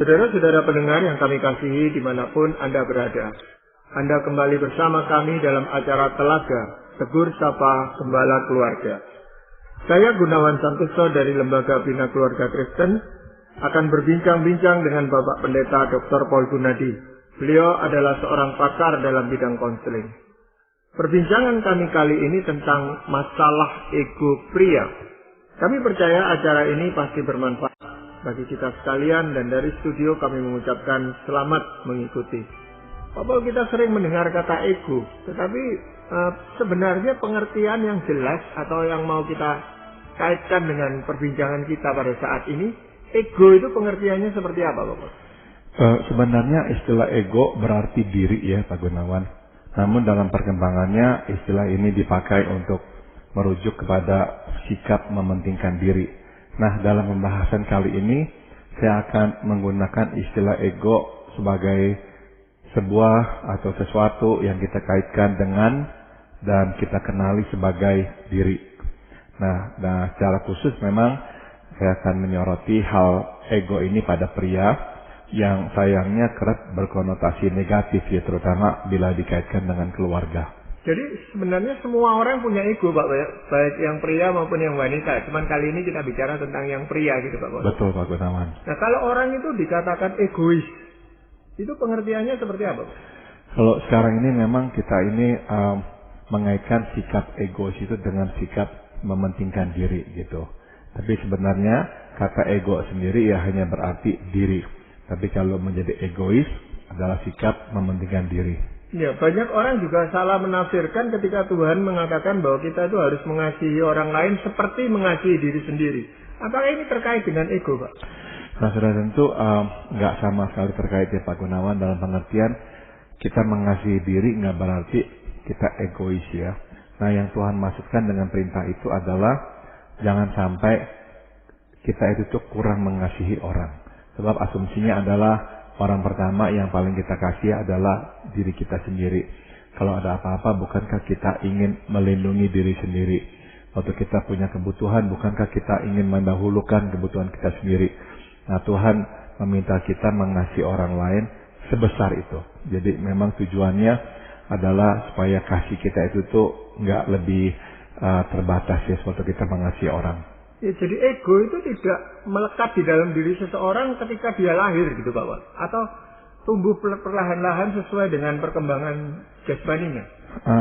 Saudara-saudara pendengar yang kami kasihi dimanapun Anda berada, Anda kembali bersama kami dalam acara Telaga, Tegur Sapa Gembala Keluarga. Saya Gunawan Santoso dari Lembaga Bina Keluarga Kristen akan berbincang-bincang dengan Bapak Pendeta Dr. Paul Gunadi. Beliau adalah seorang pakar dalam bidang konseling. Perbincangan kami kali ini tentang masalah ego pria. Kami percaya acara ini pasti bermanfaat bagi kita sekalian, dan dari studio kami mengucapkan selamat mengikuti. Pak Paul, kita sering mendengar kata ego, tetapi sebenarnya pengertian yang jelas atau yang mau kita kaitkan dengan perbincangan kita pada saat ini, ego itu pengertiannya seperti apa, Pak Paul? Sebenarnya istilah ego berarti diri ya, Pak Gunawan. Namun dalam perkembangannya istilah ini dipakai untuk merujuk kepada sikap mementingkan diri. Nah, dalam pembahasan kali ini saya akan menggunakan istilah ego sebagai sebuah atau sesuatu yang kita kaitkan dengan dan kita kenali sebagai diri. Nah, secara khusus memang saya akan menyoroti hal ego ini pada pria yang sayangnya kerap berkonotasi negatif ya, terutama bila dikaitkan dengan keluarga. Jadi sebenarnya semua orang punya ego, Pak, baik yang pria maupun yang wanita. Cuman kali ini kita bicara tentang yang pria gitu, Pak. Betul, Pak Gunawan. Nah, kalau orang itu dikatakan egois, itu pengertiannya seperti apa, Pak? Kalau sekarang ini memang kita ini mengaitkan sikap egois itu dengan sikap mementingkan diri gitu. Tapi sebenarnya kata ego sendiri ya hanya berarti diri. Tapi kalau menjadi egois adalah sikap mementingkan diri. Ya, banyak orang juga salah menafsirkan ketika Tuhan mengatakan bahwa kita itu harus mengasihi orang lain seperti mengasihi diri sendiri. Apakah ini terkait dengan ego, Pak? Nah, sudah tentu nggak sama sekali terkait ya, Pak Gunawan. Dalam pengertian kita mengasihi diri nggak berarti kita egois ya. Nah, yang Tuhan maksudkan dengan perintah itu adalah jangan sampai kita itu tuh kurang mengasihi orang. Sebab asumsinya adalah orang pertama yang paling kita kasih adalah diri kita sendiri. Kalau ada apa-apa, bukankah kita ingin melindungi diri sendiri? Waktu kita punya kebutuhan, bukankah kita ingin mendahulukan kebutuhan kita sendiri? Nah, Tuhan meminta kita mengasihi orang lain sebesar itu. Jadi memang tujuannya adalah supaya kasih kita itu tuh nggak lebih terbatas ya, waktu kita mengasihi orang. Ya, jadi ego itu tidak melekat di dalam diri seseorang ketika dia lahir gitu, Pak. Atau tumbuh perlahan-lahan sesuai dengan perkembangan jasmaninya.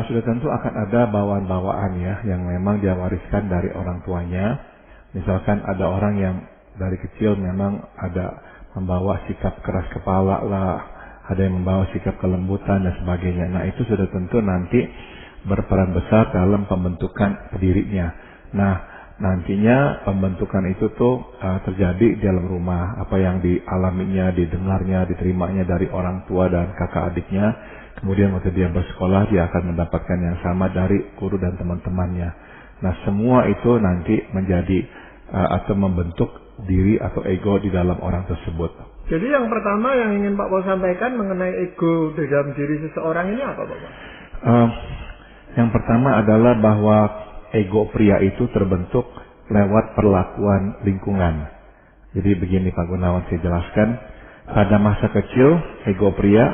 Sudah tentu akan ada bawaan-bawaan ya yang memang dia wariskan dari orang tuanya. Misalkan ada orang yang dari kecil memang ada membawa sikap keras kepala lah, ada yang membawa sikap kelembutan dan sebagainya. Nah, itu sudah tentu nanti berperan besar dalam pembentukan dirinya. Nah, nantinya pembentukan itu tuh terjadi di dalam rumah. Apa yang dialaminya, didengarnya, diterimanya dari orang tua dan kakak adiknya. Kemudian waktu dia bersekolah, dia akan mendapatkan yang sama dari guru dan teman-temannya. Nah, semua itu nanti menjadi atau membentuk diri atau ego di dalam orang tersebut. Jadi yang pertama yang ingin Pak Paul sampaikan mengenai ego di dalam diri seseorang ini apa, Pak? Yang pertama adalah bahwa ego pria itu terbentuk lewat perlakuan lingkungan. Jadi begini Pak Gunawan, saya jelaskan. Pada masa kecil, ego pria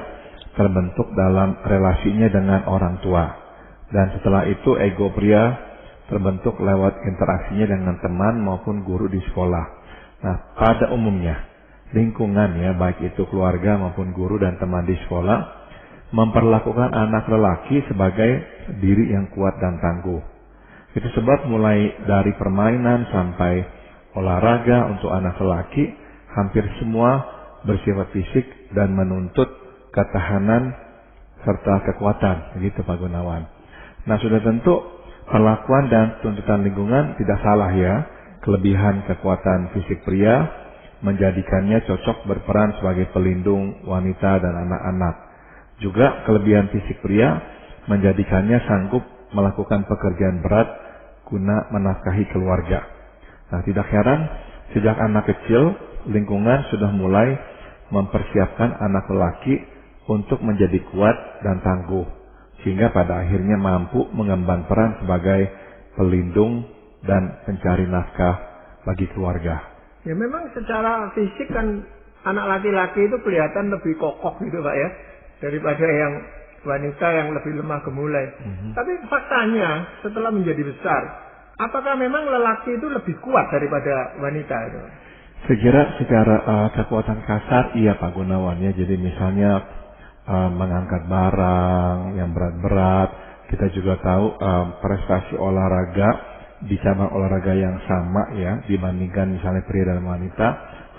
terbentuk dalam relasinya dengan orang tua. Dan setelah itu ego pria terbentuk lewat interaksinya dengan teman maupun guru di sekolah. Nah, pada umumnya, lingkungan ya, baik itu keluarga maupun guru dan teman di sekolah, memperlakukan anak lelaki sebagai diri yang kuat dan tangguh. Itu sebab mulai dari permainan sampai olahraga untuk anak lelaki, hampir semua bersifat fisik dan menuntut ketahanan serta kekuatan. Begitu Pak Gunawan. Nah, sudah tentu perlakuan dan tuntutan lingkungan tidak salah ya. Kelebihan kekuatan fisik pria menjadikannya cocok berperan sebagai pelindung wanita dan anak-anak. Juga kelebihan fisik pria menjadikannya sanggup melakukan pekerjaan berat guna menafkahi keluarga. Nah, tidak heran sejak anak kecil lingkungan sudah mulai mempersiapkan anak lelaki untuk menjadi kuat dan tangguh, sehingga pada akhirnya mampu mengemban peran sebagai pelindung dan pencari nafkah bagi keluarga. Ya memang secara fisik kan anak laki-laki itu kelihatan lebih kokoh gitu Pak ya, daripada yang wanita yang lebih lemah gemulai. Tapi faktanya setelah menjadi besar, apakah memang lelaki itu lebih kuat daripada wanita itu? Saya kira secara kekuatan kasar iya Pak Gunawan ya. Jadi misalnya mengangkat barang yang berat-berat. Kita juga tahu prestasi olahraga di cabang olahraga yang sama ya dibandingkan misalnya pria dan wanita,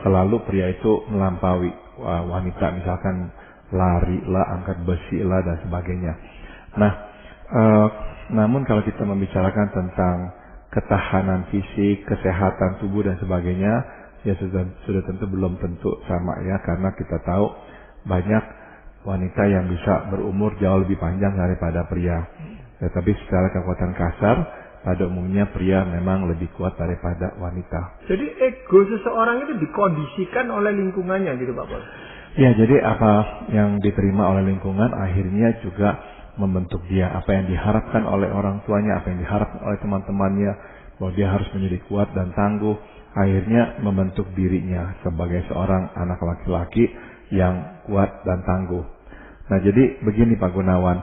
selalu pria itu melampaui wanita, misalkan lari lah, angkat besi lah dan sebagainya. Nah, namun kalau kita membicarakan tentang ketahanan fisik, kesehatan tubuh dan sebagainya, ya sudah tentu belum tentu sama ya, karena kita tahu banyak wanita yang bisa berumur jauh lebih panjang daripada pria. Tetapi secara kekuatan kasar, pada umumnya pria memang lebih kuat daripada wanita. Jadi ego seseorang itu dikondisikan oleh lingkungannya gitu Pak Pol? Ya, jadi apa yang diterima oleh lingkungan akhirnya juga membentuk dia. Apa yang diharapkan oleh orang tuanya, apa yang diharapkan oleh teman-temannya, bahwa dia harus menjadi kuat dan tangguh, akhirnya membentuk dirinya sebagai seorang anak laki-laki yang kuat dan tangguh. Nah, jadi begini Pak Gunawan,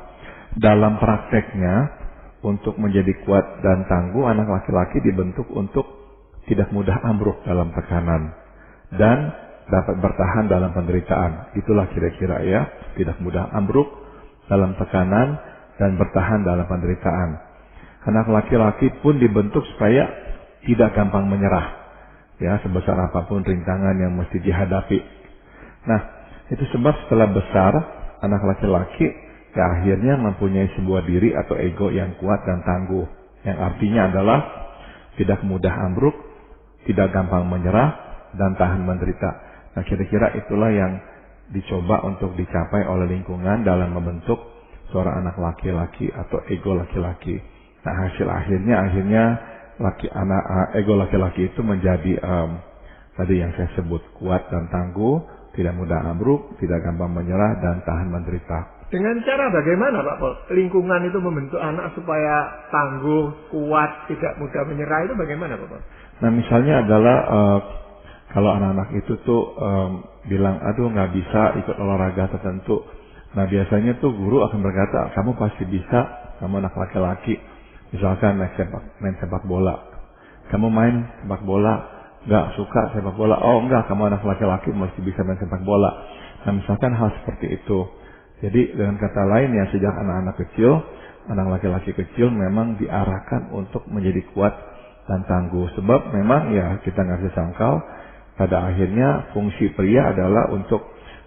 dalam prakteknya untuk menjadi kuat dan tangguh, anak laki-laki dibentuk untuk tidak mudah ambruk dalam tekanan dan dapat bertahan dalam penderitaan. Itulah kira-kira ya, tidak mudah ambruk dalam tekanan dan bertahan dalam penderitaan. Anak laki-laki pun dibentuk supaya tidak gampang menyerah, ya, sebesar apapun rintangan yang mesti dihadapi. Nah, itu sebab setelah besar, anak laki-laki ya akhirnya mempunyai sebuah diri atau ego yang kuat dan tangguh, yang artinya adalah tidak mudah ambruk, tidak gampang menyerah, dan tahan menderita. Nah, kira-kira itulah yang dicoba untuk dicapai oleh lingkungan dalam membentuk seorang anak laki-laki atau ego laki-laki. Nah, hasil akhirnya ego laki-laki itu menjadi tadi yang saya sebut, kuat dan tangguh, tidak mudah ambruk, tidak gampang menyerah, dan tahan menderita. Dengan cara bagaimana Pak Pol? Lingkungan itu membentuk anak supaya tangguh, kuat, tidak mudah menyerah, itu bagaimana Pak Pol? Nah, misalnya adalah kalau anak-anak itu tuh bilang, aduh nggak bisa ikut olahraga tertentu. Nah, biasanya tuh guru akan berkata, kamu pasti bisa, kamu anak laki-laki. Misalkan main sepak bola. Kamu main sepak bola, nggak suka sepak bola. Oh enggak, kamu anak laki-laki mesti bisa main sepak bola. Nah, misalkan hal seperti itu. Jadi dengan kata lain ya, sejak anak-anak kecil, anak laki-laki kecil memang diarahkan untuk menjadi kuat dan tangguh. Sebab memang ya kita nggak bisa sangkal, pada akhirnya fungsi pria adalah untuk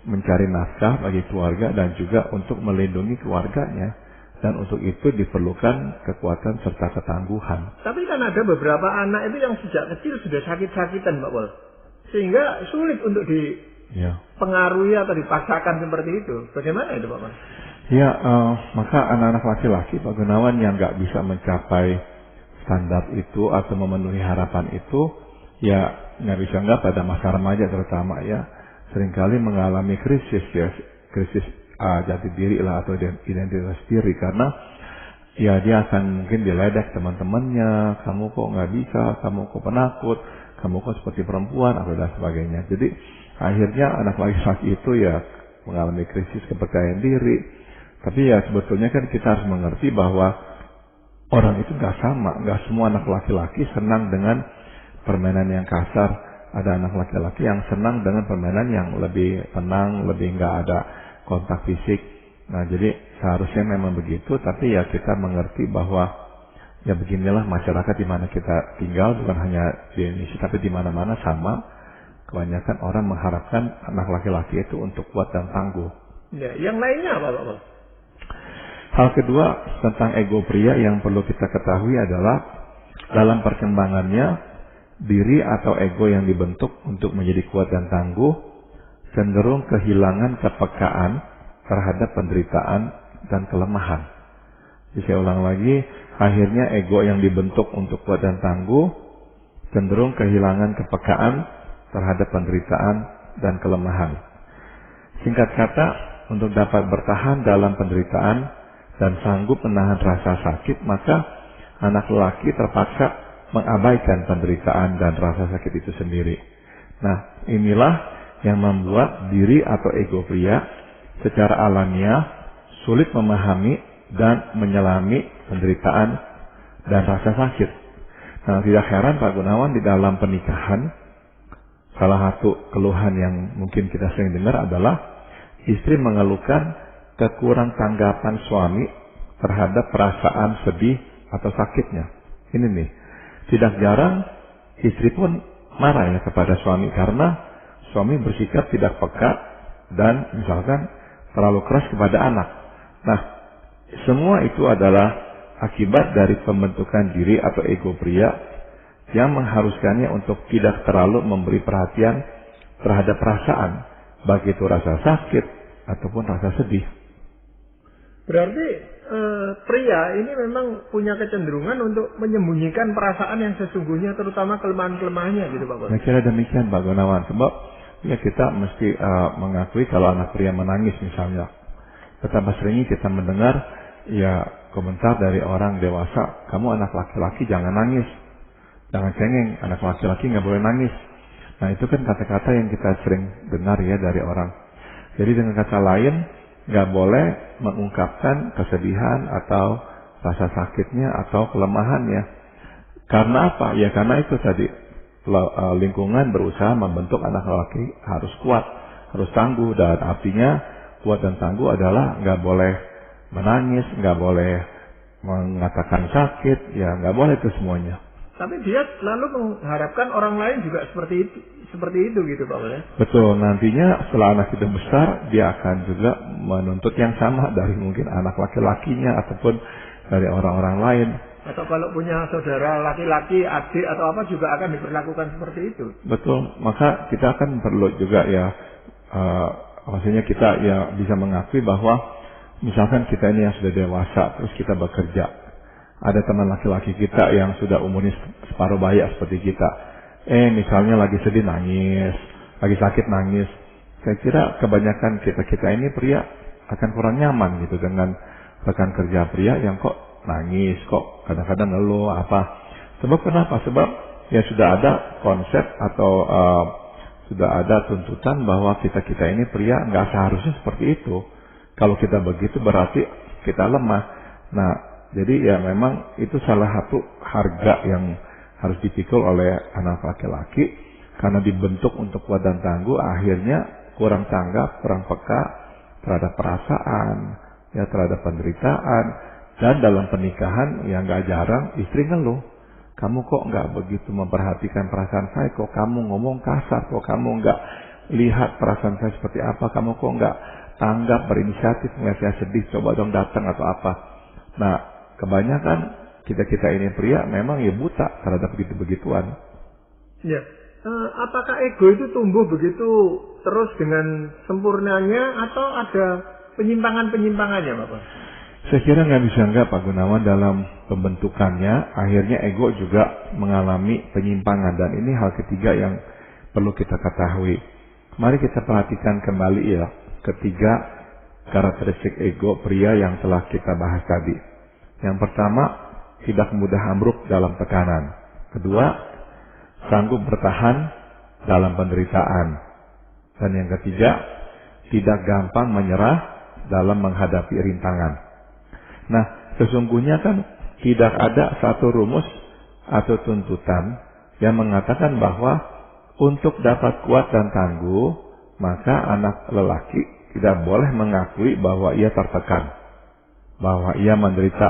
mencari nafkah bagi keluarga dan juga untuk melindungi keluarganya. Dan untuk itu diperlukan kekuatan serta ketangguhan. Tapi kan ada beberapa anak itu yang sejak kecil sudah sakit-sakitan Pak Pol, sehingga sulit untuk dipengaruhi atau dipaksakan seperti itu. Bagaimana itu Pak Pol? Ya, maka anak-anak laki-laki Pak Gunawan yang nggak bisa mencapai standar itu atau memenuhi harapan itu, ya nggak bisa nggak pada masa remaja terutama ya, seringkali mengalami krisis jati diri lah atau identitas diri, karena ya dia akan mungkin diledek teman-temannya, kamu kok nggak bisa, kamu kok penakut, kamu kok seperti perempuan atau dan sebagainya. Jadi akhirnya anak laki-laki itu ya mengalami krisis kepercayaan diri. Tapi ya sebetulnya kan kita harus mengerti bahwa orang itu nggak sama, nggak semua anak laki-laki senang dengan permainan yang kasar. Ada anak laki-laki yang senang dengan permainan yang lebih tenang, lebih nggak ada kontak fisik. Nah, jadi seharusnya memang begitu, tapi ya kita mengerti bahwa ya beginilah masyarakat di mana kita tinggal, bukan hanya di Indonesia tapi di mana-mana sama. Kebanyakan orang mengharapkan anak laki-laki itu untuk kuat dan tangguh. Ya, yang lainnya apa Pak? Hal kedua tentang ego pria yang perlu kita ketahui adalah dalam perkembangannya, diri atau ego yang dibentuk untuk menjadi kuat dan tangguh cenderung kehilangan kepekaan terhadap penderitaan dan kelemahan. Jadi saya ulang lagi, akhirnya ego yang dibentuk untuk kuat dan tangguh cenderung kehilangan kepekaan terhadap penderitaan dan kelemahan. Singkat kata, untuk dapat bertahan dalam penderitaan dan sanggup menahan rasa sakit, maka anak lelaki terpaksa mengabaikan penderitaan dan rasa sakit itu sendiri. Nah, inilah yang membuat diri atau ego pria secara alamiah sulit memahami dan menyelami penderitaan dan rasa sakit. Nah, tidak heran Pak Gunawan, di dalam pernikahan salah satu keluhan yang mungkin kita sering dengar adalah istri mengeluhkan kekurang tanggapan suami terhadap perasaan sedih atau sakitnya. Ini nih, tidak jarang istri pun marah ya kepada suami karena suami bersikap tidak peka dan misalkan terlalu keras kepada anak. Nah, semua itu adalah akibat dari pembentukan diri atau ego pria yang mengharuskannya untuk tidak terlalu memberi perhatian terhadap perasaan, baik itu rasa sakit ataupun rasa sedih. Berarti pria ini memang punya kecenderungan untuk menyembunyikan perasaan yang sesungguhnya, terutama kelemahan-kelemahannya gitu Pak Bos. Saya kira demikian Pak Gunawan, sebab ya kita mesti mengakui kalau anak pria menangis misalnya. Betapa seringnya kita mendengar ya komentar dari orang dewasa, kamu anak laki-laki jangan nangis, jangan cengeng, anak laki-laki nggak boleh nangis. Nah itu kan kata-kata yang kita sering dengar ya dari orang. Jadi dengan kata lain, nggak boleh mengungkapkan kesedihan atau rasa sakitnya atau kelemahannya. Karena apa? Ya karena itu tadi lingkungan berusaha membentuk anak laki harus kuat, harus tangguh, dan artinya kuat dan tangguh adalah nggak boleh menangis, nggak boleh mengatakan sakit, ya nggak boleh itu semuanya. Tapi dia lalu mengharapkan orang lain juga seperti itu gitu Pak Bos. Betul, nantinya setelah anak itu besar, dia akan juga menuntut yang sama dari mungkin anak laki-lakinya ataupun dari orang-orang lain. Atau kalau punya saudara laki-laki, adik atau apa juga akan diperlakukan seperti itu. Betul, maka kita akan perlu juga ya, maksudnya kita ya bisa mengakui bahwa misalkan kita ini yang sudah dewasa, terus kita bekerja, ada teman laki-laki kita yang sudah umurnya separuh baya seperti kita, misalnya lagi sedih nangis, lagi sakit nangis. Saya kira kebanyakan kita ini pria akan kurang nyaman gitu dengan rekan kerja pria yang kok nangis, kok kadang-kadang ngeluh apa. Sebab kenapa? Sebab ya sudah ada konsep atau sudah ada tuntutan bahwa kita ini pria nggak seharusnya seperti itu. Kalau kita begitu berarti kita lemah. Nah, jadi ya memang itu salah satu harga yang harus dipikul oleh anak laki-laki, karena dibentuk untuk kuat dan tangguh, akhirnya kurang tanggap, kurang peka terhadap perasaan, ya terhadap penderitaan. Dan dalam pernikahan yang nggak jarang istri ngeluh, kamu kok nggak begitu memperhatikan perasaan saya, kok kamu ngomong kasar, kok kamu nggak lihat perasaan saya seperti apa, kamu kok nggak tanggap berinisiatif melihat saya sedih, coba dong datang atau apa. Nah, kebanyakan kita ini pria memang ya buta terhadap begitu-begituan. Ya, apakah ego itu tumbuh begitu terus dengan sempurnanya atau ada penyimpangan-penyimpangannya Bapak? Saya kira nggak bisa nggak Pak Gunawan, dalam pembentukannya akhirnya ego juga mengalami penyimpangan, dan ini hal ketiga yang perlu kita ketahui. Mari kita perhatikan kembali ya ketiga karakteristik ego pria yang telah kita bahas tadi. Yang pertama, tidak mudah ambruk dalam tekanan. Kedua, sanggup bertahan dalam penderitaan. Dan yang ketiga, tidak gampang menyerah dalam menghadapi rintangan. Nah, sesungguhnya kan tidak ada satu rumus atau tuntutan yang mengatakan bahwa untuk dapat kuat dan tangguh, maka anak lelaki tidak boleh mengakui bahwa ia tertekan, bahwa ia menderita,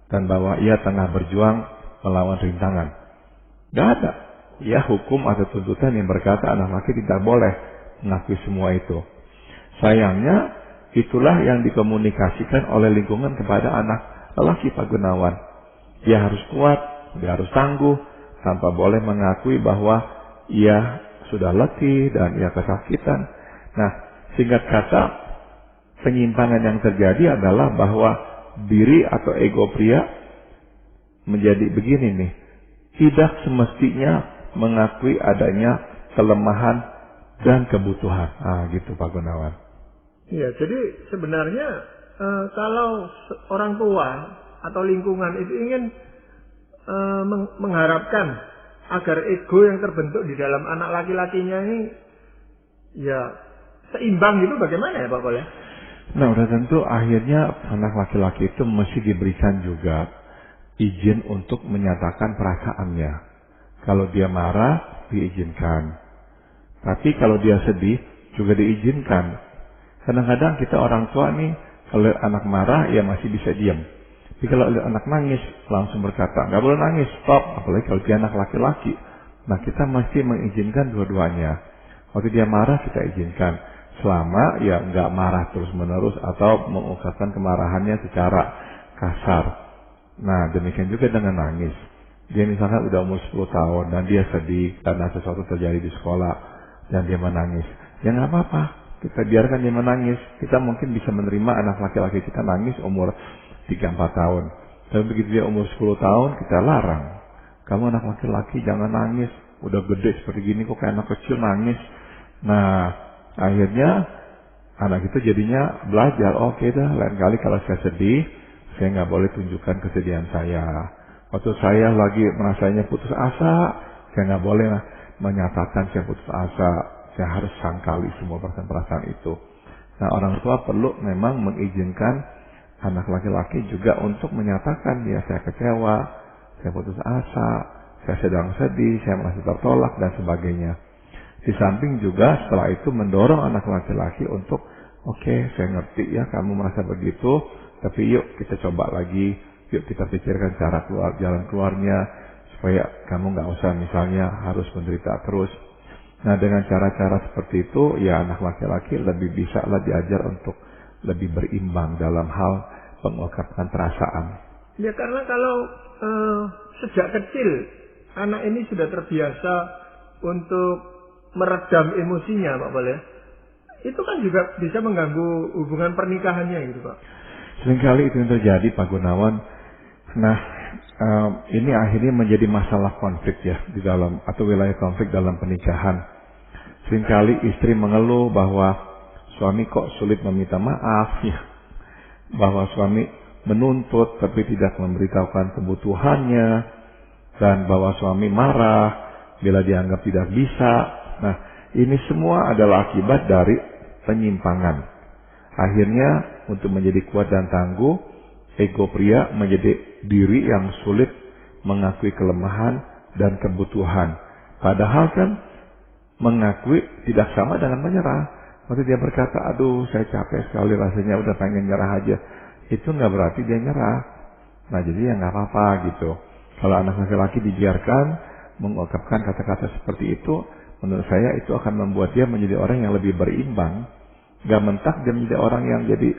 dan bahwa ia tengah berjuang melawan rintangan. Tidak ada ya hukum atau tuntutan yang berkata anak laki tidak boleh mengakui semua itu. Sayangnya, itulah yang dikomunikasikan oleh lingkungan kepada anak lelaki Pak Gunawan. Dia harus kuat, dia harus tangguh, tanpa boleh mengakui bahwa ia sudah letih dan ia kesakitan. Nah, singkat kata, penyimpangan yang terjadi adalah bahwa diri atau ego pria menjadi begini nih, tidak semestinya mengakui adanya kelemahan dan kebutuhan. Gitu Pak Gunawan. Ya, jadi sebenarnya kalau orang tua atau lingkungan itu ingin mengharapkan agar ego yang terbentuk di dalam anak laki-lakinya ini ya seimbang gitu bagaimana ya Pak Pol ya? Nah, udah tentu akhirnya anak laki-laki itu mesti diberikan juga izin untuk menyatakan perasaannya. Kalau dia marah, diizinkan. Tapi kalau dia sedih, juga diizinkan. Kadang-kadang kita orang tua nih, kalau anak marah, ya masih bisa diam. Tapi kalau anak nangis, langsung berkata, nggak boleh nangis, stop. Apalagi kalau dia anak laki-laki. Nah, kita mesti mengizinkan dua-duanya. Waktu dia marah, kita izinkan. Selama ya nggak marah terus-menerus atau mengungkapkan kemarahannya secara kasar. Nah, demikian juga dengan nangis. Dia misalkan udah umur 10 tahun dan dia sedih karena sesuatu terjadi di sekolah dan dia menangis. Ya nggak apa-apa, kita biarkan dia menangis. Kita mungkin bisa menerima anak laki-laki kita nangis umur 3-4 tahun. Tapi begitu dia umur 10 tahun, kita larang. Kamu anak laki-laki jangan nangis. Udah gede seperti gini kok kayak anak kecil nangis. Nah, akhirnya anak itu jadinya belajar. Oke dah, lain kali kalau saya sedih, saya nggak boleh tunjukkan kesedihan saya. Waktu saya lagi merasanya putus asa, saya nggak boleh menyatakan saya putus asa. Saya harus sangkali semua perasaan-perasaan itu. Nah, orang tua perlu memang mengizinkan anak laki-laki juga untuk menyatakan ya saya kecewa, saya putus asa, saya sedang sedih, saya merasa tertolak dan sebagainya. Di samping juga setelah itu mendorong anak laki-laki untuk oke, saya ngerti ya kamu merasa begitu, tapi yuk kita coba lagi, yuk kita pikirkan cara jalan keluarnya supaya kamu nggak usah misalnya harus menderita terus. Nah, dengan cara-cara seperti itu ya anak laki-laki lebih bisa diajar untuk lebih berimbang dalam hal mengungkapkan perasaan. Ya karena kalau sejak kecil anak ini sudah terbiasa untuk meredam emosinya Pak Pol ya, itu kan juga bisa mengganggu hubungan pernikahannya gitu Pak. Seringkali itu yang terjadi Pak Gunawan. Nah, ini akhirnya menjadi masalah konflik ya di dalam atau wilayah konflik dalam pernikahan. Seringkali istri mengeluh bahwa suami kok sulit meminta maaf ya, bahwa suami menuntut tapi tidak memberitahukan kebutuhannya, dan bahwa suami marah bila dianggap tidak bisa. Nah, ini semua adalah akibat dari penyimpangan. Akhirnya untuk menjadi kuat dan tangguh, ego pria menjadi diri yang sulit mengakui kelemahan dan kebutuhan. Padahal kan mengakui tidak sama dengan menyerah. Waktu dia berkata, aduh saya capek sekali rasanya udah pengen nyerah aja. Itu nggak berarti dia nyerah. Nah jadi ya nggak apa-apa gitu. Kalau anak laki-laki dibiarkan mengungkapkan kata-kata seperti itu, menurut saya itu akan membuat dia menjadi orang yang lebih berimbang. Gak mentak dia menjadi orang yang jadi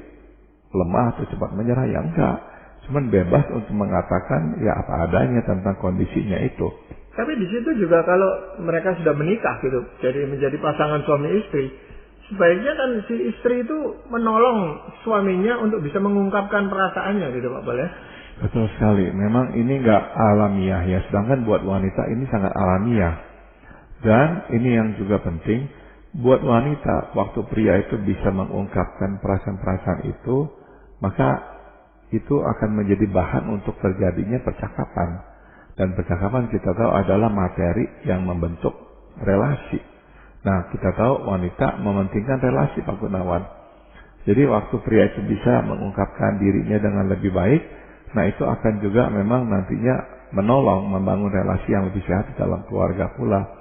lemah atau cepat menyerah, ya enggak. Cuman bebas untuk mengatakan ya apa adanya tentang kondisinya itu. Tapi di situ juga kalau mereka sudah menikah gitu, jadi menjadi pasangan suami istri, sebaiknya kan si istri itu menolong suaminya untuk bisa mengungkapkan perasaannya gitu Pak Pol ya. Betul sekali. Memang ini nggak alamiah ya. Sedangkan buat wanita ini sangat alamiah. Dan ini yang juga penting. Buat wanita, waktu pria itu bisa mengungkapkan perasaan-perasaan itu, maka itu akan menjadi bahan untuk terjadinya percakapan. Dan percakapan kita tahu adalah materi yang membentuk relasi. Nah, kita tahu wanita mementingkan relasi Pak Gunawan. Jadi waktu pria itu bisa mengungkapkan dirinya dengan lebih baik, nah itu akan juga memang nantinya menolong membangun relasi yang lebih sehat dalam keluarga pula.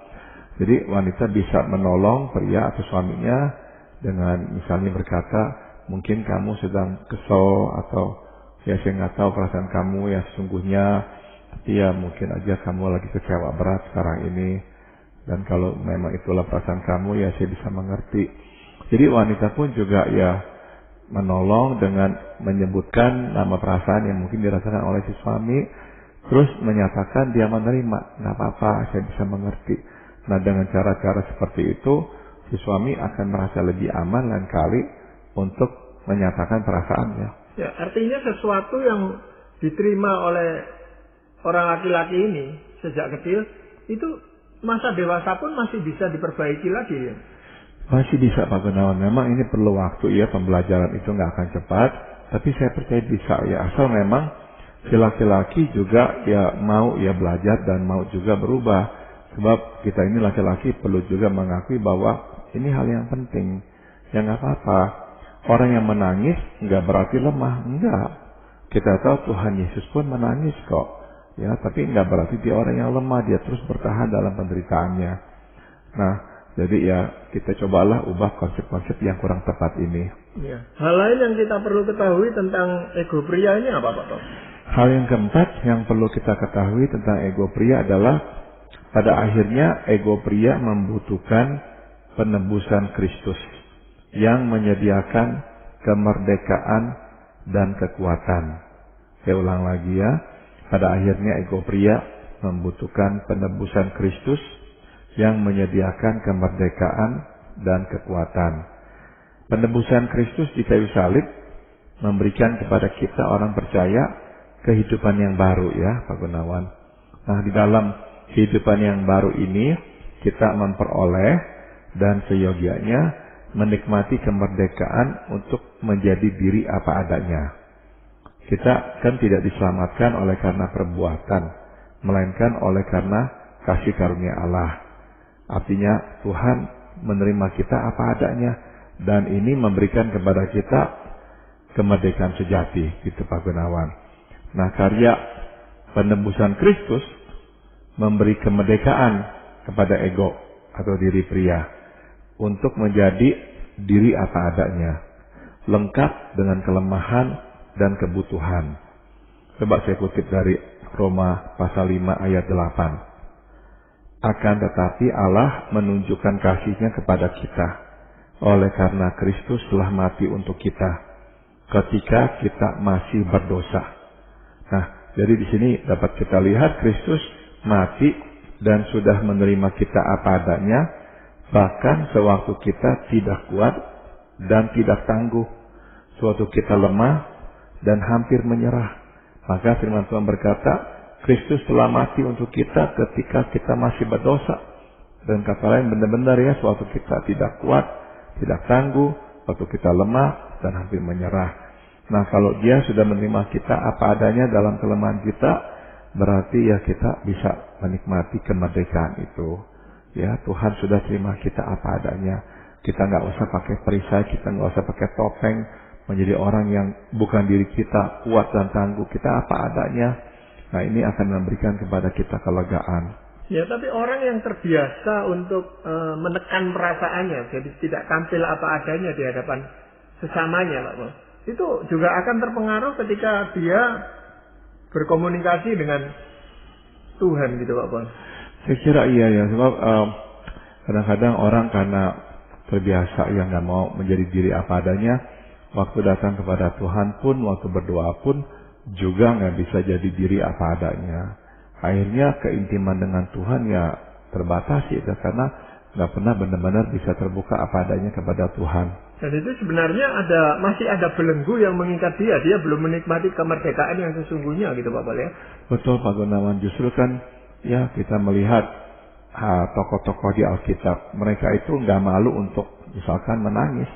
Jadi wanita bisa menolong pria atau suaminya dengan misalnya berkata, mungkin kamu sedang kesel atau ya saya nggak tahu perasaan kamu ya sesungguhnya, tapi ya mungkin aja kamu lagi kecewa berat sekarang ini. Dan kalau memang itulah perasaan kamu ya saya bisa mengerti. Jadi wanita pun juga ya menolong dengan menyebutkan nama perasaan yang mungkin dirasakan oleh si suami, terus menyatakan dia menerima, nggak apa-apa, saya bisa mengerti. Nah dengan cara-cara seperti itu, si suami akan merasa lebih aman lain kali untuk menyatakan perasaannya. Ya, artinya sesuatu yang diterima oleh orang laki-laki ini sejak kecil, itu masa dewasa pun masih bisa diperbaiki lagi ya? Masih bisa Pak Gunawan. Memang ini perlu waktu ya, pembelajaran itu nggak akan cepat, tapi saya percaya bisa ya, asal memang si laki-laki juga ya mau ya belajar dan mau juga berubah. Sebab kita ini laki-laki perlu juga mengakui bahwa ini hal yang penting. Ya nggak apa-apa. Orang yang menangis nggak berarti lemah, enggak. Kita tahu Tuhan Yesus pun menangis kok. Ya, tapi nggak berarti dia orang yang lemah, dia terus bertahan dalam penderitaannya. Nah, jadi ya kita cobalah ubah konsep-konsep yang kurang tepat ini. Ya. Hal lain yang kita perlu ketahui tentang ego pria ini apa Pak Tom? Hal yang keempat yang perlu kita ketahui tentang ego pria adalah pada akhirnya ego pria membutuhkan penebusan Kristus yang menyediakan kemerdekaan dan kekuatan. Saya ulang lagi ya. Pada akhirnya ego pria membutuhkan penebusan Kristus yang menyediakan kemerdekaan dan kekuatan. Penebusan Kristus di kayu salib memberikan kepada kita orang percaya kehidupan yang baru ya Pak Gunawan. Nah di dalam kehidupan yang baru ini kita memperoleh dan seyogianya menikmati kemerdekaan untuk menjadi diri apa adanya. Kita kan tidak diselamatkan oleh karena perbuatan, melainkan oleh karena kasih karunia Allah. Artinya Tuhan menerima kita apa adanya dan ini memberikan kepada kita kemerdekaan sejati, gitu Pak Gunawan. Nah, karya penebusan Kristus memberi kemerdekaan kepada ego atau diri pria untuk menjadi diri apa adanya, lengkap dengan kelemahan dan kebutuhan. Coba saya kutip dari Roma pasal 5 ayat 8. Akan tetapi Allah menunjukkan kasih-Nya kepada kita oleh karena Kristus telah mati untuk kita ketika kita masih berdosa. Nah, jadi di sini dapat kita lihat Kristus mati dan sudah menerima kita apa adanya, bahkan sewaktu kita tidak kuat dan tidak tangguh, sewaktu kita lemah dan hampir menyerah. Maka firman Tuhan berkata, Kristus telah mati untuk kita ketika kita masih berdosa. Dan kata lain benar-benar ya, sewaktu kita tidak kuat, tidak tangguh, waktu kita lemah dan hampir menyerah. Nah, kalau Dia sudah menerima kita apa adanya dalam kelemahan kita, berarti ya kita bisa menikmati kemerdekaan itu. Ya, Tuhan sudah terima kita apa adanya. Kita nggak usah pakai perisai, kita nggak usah pakai topeng, menjadi orang yang bukan diri kita, kuat dan tangguh, kita apa adanya. Nah, ini akan memberikan kepada kita kelegaan. Ya, tapi orang yang terbiasa untuk menekan perasaannya, jadi tidak tampil apa adanya di hadapan sesamanya, Pak Pol, itu juga akan terpengaruh ketika dia berkomunikasi dengan Tuhan, gitu Pak Pol. Saya kira iya ya, sebab kadang-kadang orang karena terbiasa yang nggak mau menjadi diri apa adanya, waktu datang kepada Tuhan pun, waktu berdoa pun juga nggak bisa jadi diri apa adanya. Akhirnya keintiman dengan Tuhan ya terbatas ya, karena nggak pernah benar-benar bisa terbuka apa adanya kepada Tuhan. Dan itu sebenarnya masih ada belenggu yang mengikat dia. Dia belum menikmati kemerdekaan yang sesungguhnya gitu Pak Pol ya. Betul Pak Gunawan, justru kan ya kita melihat tokoh-tokoh di Alkitab, mereka itu nggak malu untuk misalkan menangis.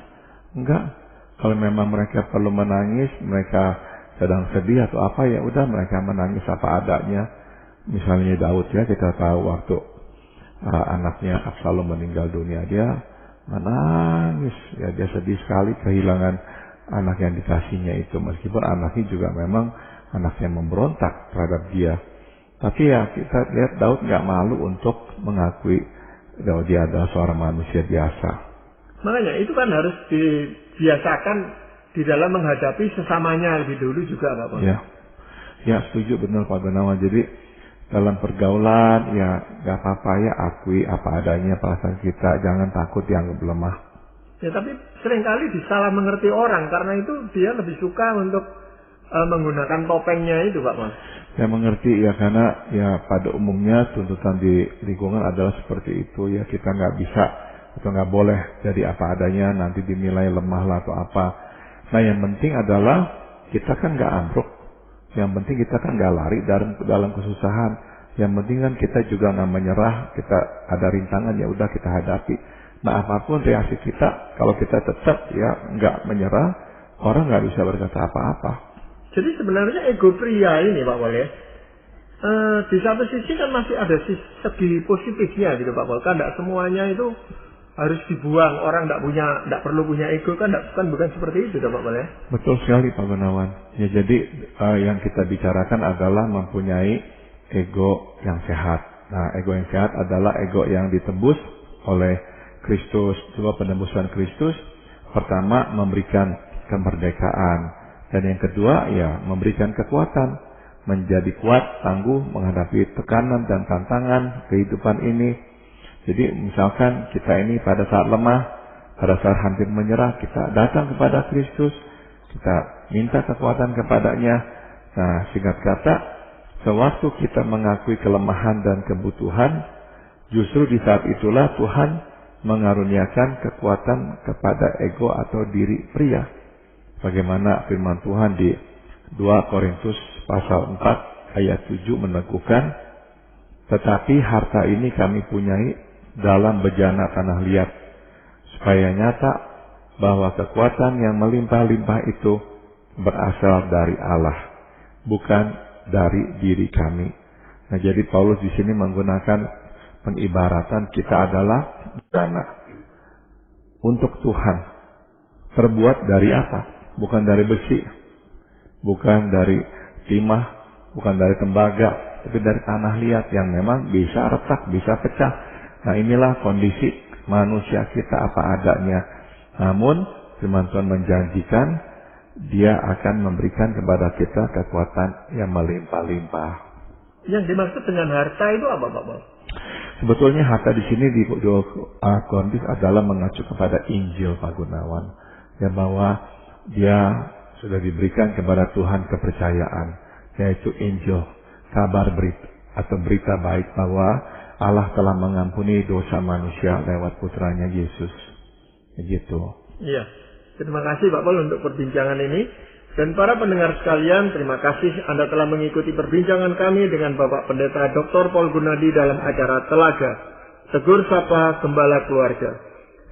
Enggak. Kalau memang mereka perlu menangis, mereka sedang sedih atau apa, ya udah mereka menangis apa adanya. Misalnya Daud ya, kita tahu waktu anaknya Absalom meninggal dunia, dia menangis. Ya, dia sedih sekali kehilangan anak yang dikasihnya itu, meskipun anaknya juga memang anak yang memberontak terhadap dia. Tapi ya kita lihat Daud nggak malu untuk mengakui bahwa dia adalah seorang manusia biasa. Makanya itu kan harus dibiasakan di dalam menghadapi sesamanya lebih dulu juga Pak Pol. Ya setuju, benar Pak Gunawan. Jadi dalam pergaulan ya nggak apa-apa ya, akui apa adanya perasaan kita, jangan takut dianggap lemah. Ya tapi seringkali disalah mengerti orang, karena itu dia lebih suka untuk menggunakan topengnya itu Pak Pol. Saya mengerti ya, karena ya pada umumnya tuntutan di lingkungan adalah seperti itu ya, kita nggak bisa atau nggak boleh jadi apa adanya, nanti dinilai lemah lah atau apa. Nah yang penting adalah kita kan nggak ambruk, yang penting kita kan nggak lari dalam kesusahan, yang penting kan kita juga nggak menyerah, kita ada rintangan ya udah kita hadapi. Nah apapun reaksi kita, kalau kita tetap ya nggak menyerah, orang nggak bisa berkata apa-apa. Jadi sebenarnya ego pria ini Pak Pol ya, Di satu sisi kan masih ada segi positifnya gitu Pak Pol. Kan tidak semuanya itu harus dibuang. Orang tidak perlu punya ego kan bukan seperti itu Pak Pol ya. Betul sekali Pak Gunawan. Ya jadi yang kita bicarakan adalah mempunyai ego yang sehat. Nah, ego yang sehat adalah ego yang ditebus oleh Kristus. Dua penebusan Kristus. Pertama memberikan kemerdekaan dan yang kedua ya memberikan kekuatan. Menjadi kuat, tangguh menghadapi tekanan dan tantangan kehidupan ini. Jadi misalkan kita ini pada saat lemah, pada saat hampir menyerah, kita datang kepada Kristus, kita minta kekuatan kepadanya. Nah, singkat kata, sewaktu kita mengakui kelemahan dan kebutuhan, justru di saat itulah Tuhan mengaruniakan kekuatan kepada ego atau diri pria. Bagaimana firman Tuhan di 2 Korintus pasal 4 ayat 7 meneguhkan, tetapi harta ini kami punyai dalam bejana tanah liat, supaya nyata bahwa kekuatan yang melimpah-limpah itu berasal dari Allah, bukan dari diri kami. Nah, jadi Paulus di sini menggunakan pengibaratan kita adalah bejana untuk Tuhan. Terbuat dari apa? Bukan dari besi, bukan dari timah, bukan dari tembaga, tapi dari tanah liat yang memang bisa retak, bisa pecah. Nah, inilah kondisi manusia kita apa adanya. Namun firman Tuhan menjanjikan Dia akan memberikan kepada kita kekuatan yang melimpah-limpah. Yang dimaksud dengan harta itu apa Pak Paul? Sebetulnya harta di sini di Korintus adalah mengacu kepada Injil Pak Gunawan, ya bahwa dia sudah diberikan kepada Tuhan kepercayaan, yaitu Injil, kabar berita atau berita baik bahwa Allah telah mengampuni dosa manusia lewat putranya Yesus. Begitu. Iya. Terima kasih Pak Paul untuk perbincangan ini. Dan para pendengar sekalian, terima kasih Anda telah mengikuti perbincangan kami dengan Bapak Pendeta Dr. Paul Gunadi dalam acara Telaga, Tegur Sapa Gembala Keluarga.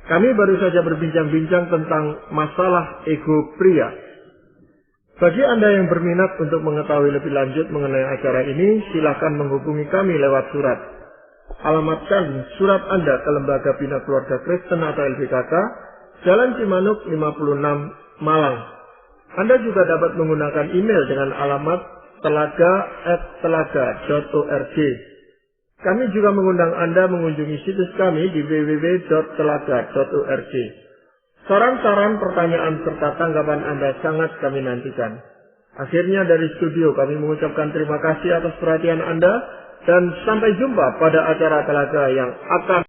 Kami baru saja berbincang-bincang tentang masalah ego pria. Bagi Anda yang berminat untuk mengetahui lebih lanjut mengenai acara ini, silakan menghubungi kami lewat surat. Alamatkan surat Anda ke Lembaga Bina Keluarga Kristen atau LBKK, Jalan Cimanuk 56, Malang. Anda juga dapat menggunakan email dengan alamat telaga@telaga.org. Kami juga mengundang Anda mengunjungi situs kami di www.telaga.org. Saran-saran, pertanyaan, serta tanggapan Anda sangat kami nantikan. Akhirnya dari studio kami mengucapkan terima kasih atas perhatian Anda dan sampai jumpa pada acara Telaga yang akan